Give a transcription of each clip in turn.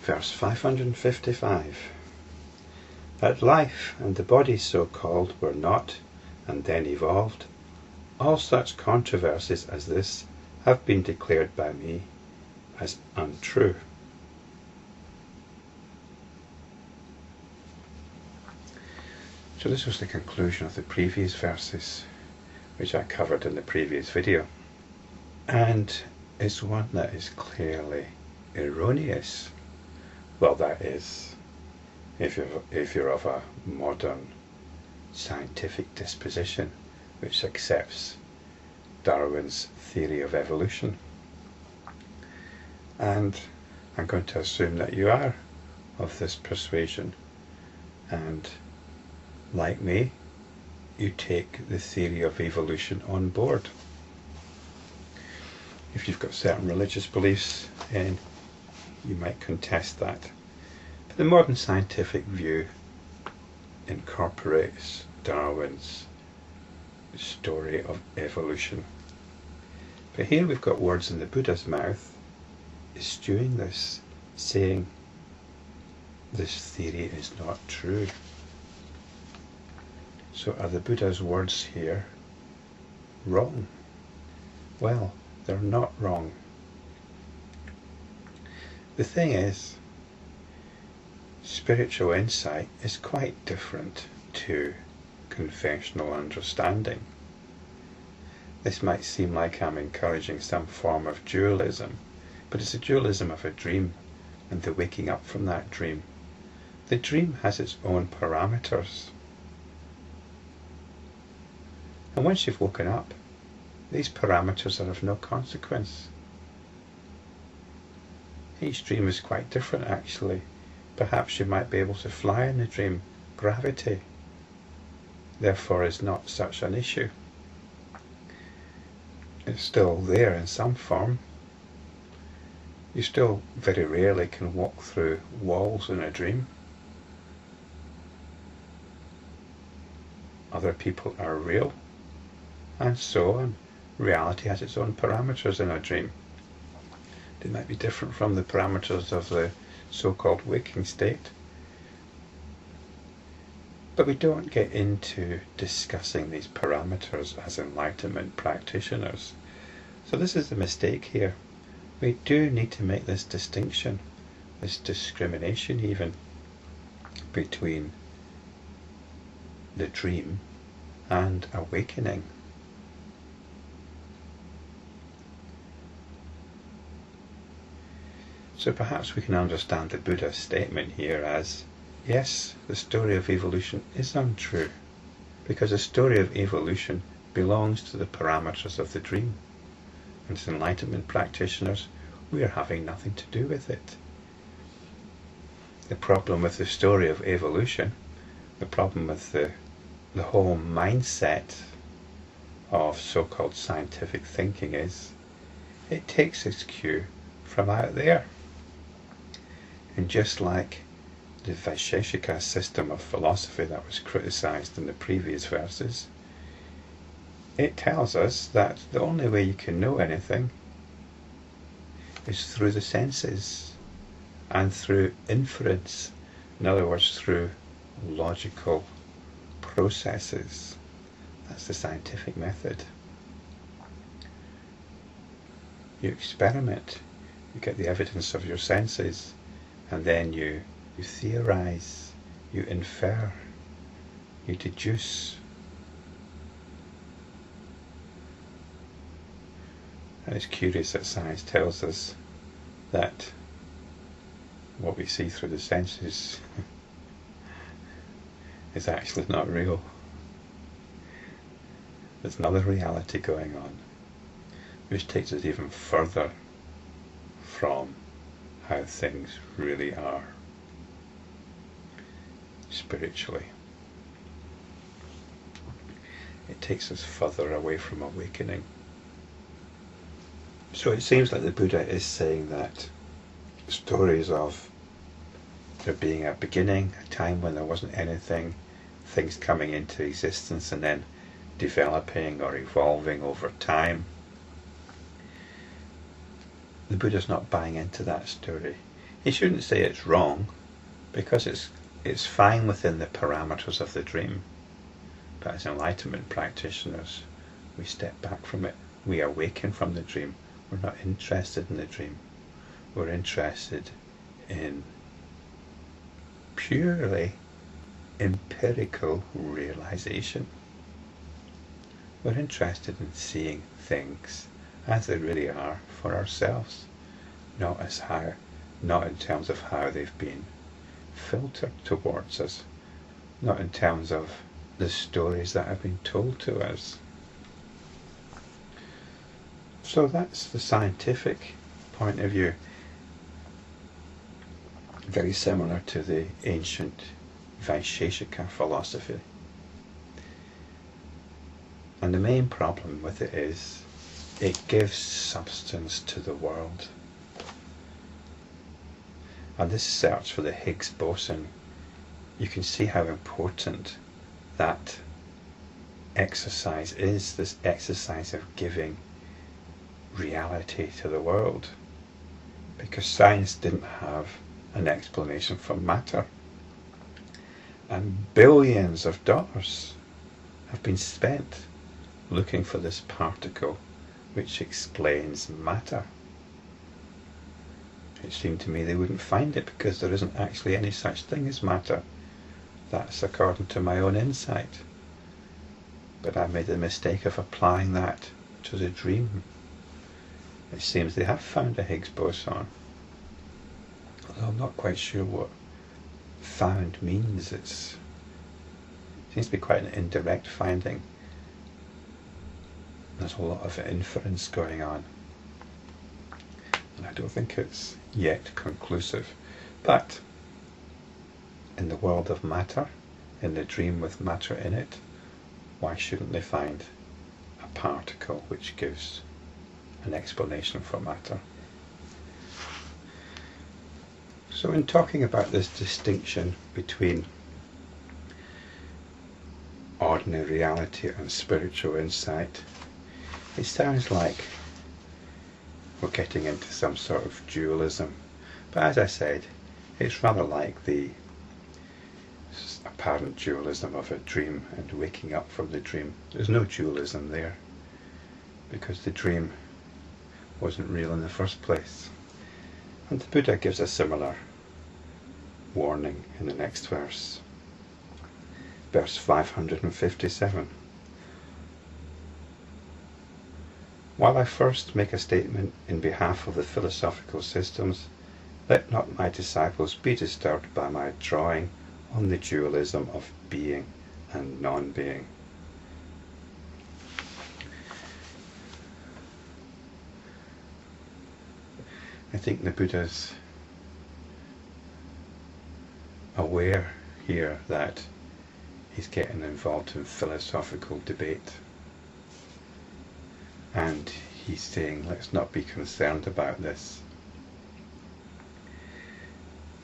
Verse 555. That life and the body so called were not, and then evolved, all such controversies as this have been declared by me as untrue. So this was the conclusion of the previous verses, which I covered in the previous video. And it's one that is clearly erroneous. Well, that is, if you're of a modern scientific disposition which accepts Darwin's theory of evolution. And I'm going to assume that you are of this persuasion, and like me, you take the theory of evolution on board. If you've got certain religious beliefs, then you might contest that. But the modern scientific view incorporates Darwin's story of evolution. But here we've got words in the Buddha's mouth eschewing this, saying this theory is not true. So are the Buddha's words here wrong? Well, they're not wrong. The thing is, spiritual insight is quite different to conventional understanding. This might seem like I'm encouraging some form of dualism, but it's a dualism of a dream and the waking up from that dream. The dream has its own parameters. And once you've woken up, these parameters are of no consequence. Each dream is quite different, actually. Perhaps you might be able to fly in a dream. Gravity, therefore, is not such an issue. It's still there in some form. You still very rarely can walk through walls in a dream. Other people are real, and so on. Reality has its own parameters in a dream. They might be different from the parameters of the so-called waking state. But we don't get into discussing these parameters as enlightenment practitioners. So this is the mistake here. We do need to make this distinction, this discrimination even, between the dream and awakening. So perhaps we can understand the Buddha's statement here as, yes, the story of evolution is untrue, because the story of evolution belongs to the parameters of the dream. And as enlightenment practitioners, we are having nothing to do with it. The problem with the story of evolution, the problem with the whole mindset of so-called scientific thinking is, it takes its cue from out there. And just like the Vaisheshika system of philosophy that was criticized in the previous verses, it tells us that the only way you can know anything is through the senses and through inference. In other words, through logical processes. That's the scientific method. You experiment, you get the evidence of your senses, and then you theorize, you infer, you deduce. And it's curious that science tells us that what we see through the senses is actually not real. There's another reality going on, which takes us even further from how things really are spiritually. It takes us further away from awakening. So it seems like the Buddha is saying that stories of there being a beginning, a time when there wasn't anything, things coming into existence and then developing or evolving over time. The Buddha's not buying into that story. You shouldn't say it's wrong, because it's fine within the parameters of the dream. But as enlightenment practitioners, we step back from it. We awaken from the dream. We're not interested in the dream. We're interested in purely empirical realization. We're interested in seeing things as they really are for ourselves, not in terms of how they've been filtered towards us, not in terms of the stories that have been told to us. So that's the scientific point of view, very similar to the ancient Vaisheshika philosophy. And the main problem with it is it gives substance to the world. And this search for the Higgs boson, you can see how important that exercise is, this exercise of giving reality to the world. Because science didn't have an explanation for matter. And billions of dollars have been spent looking for this particle which explains matter. It seemed to me they wouldn't find it because there isn't actually any such thing as matter. That's according to my own insight. But I made the mistake of applying that to the dream. It seems they have found a Higgs boson, although I'm not quite sure what found means. It seems to be quite an indirect finding. There's a lot of inference going on, and I don't think it's yet conclusive. But in the world of matter, in the dream with matter in it, why shouldn't they find a particle which gives an explanation for matter? So in talking about this distinction between ordinary reality and spiritual insight, it sounds like we're getting into some sort of dualism. But as I said, it's rather like the apparent dualism of a dream and waking up from the dream. There's no dualism there, because the dream wasn't real in the first place. And the Buddha gives a similar warning in the next verse. Verse 557. While I first make a statement in behalf of the philosophical systems, let not my disciples be disturbed by my drawing on the dualism of being and non-being. I think the Buddha's aware here that he's getting involved in philosophical debate, and he's saying let's not be concerned about this.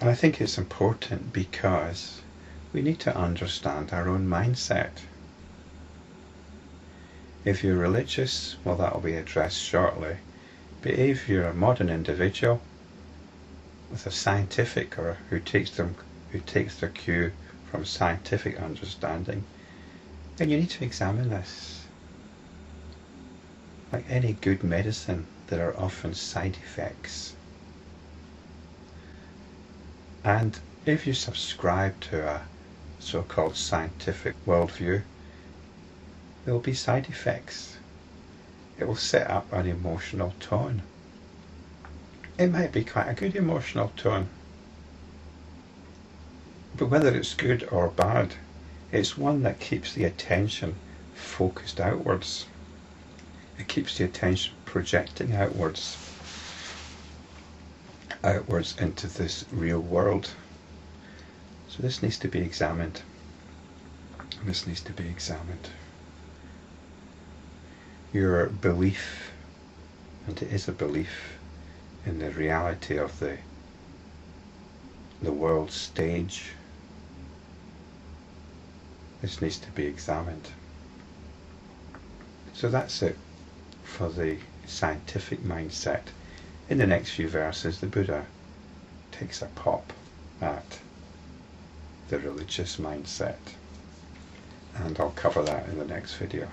And I think it's important because we need to understand our own mindset. If you're religious, well, that will be addressed shortly. But if you're a modern individual with a scientific, or who takes their cue from scientific understanding, then you need to examine this. Like any good medicine, there are often side effects. And if you subscribe to a so-called scientific worldview, there will be side effects. It will set up an emotional tone. It might be quite a good emotional tone, but whether it's good or bad, it's one that keeps the attention focused outwards. It keeps the attention projecting outwards into this real world. So this needs to be examined. This needs to be examined. Your belief, and it is a belief, in the reality of the world stage, this needs to be examined. So that's it for the scientific mindset. In the next few verses, the Buddha takes a pop at the religious mindset. And I'll cover that in the next video.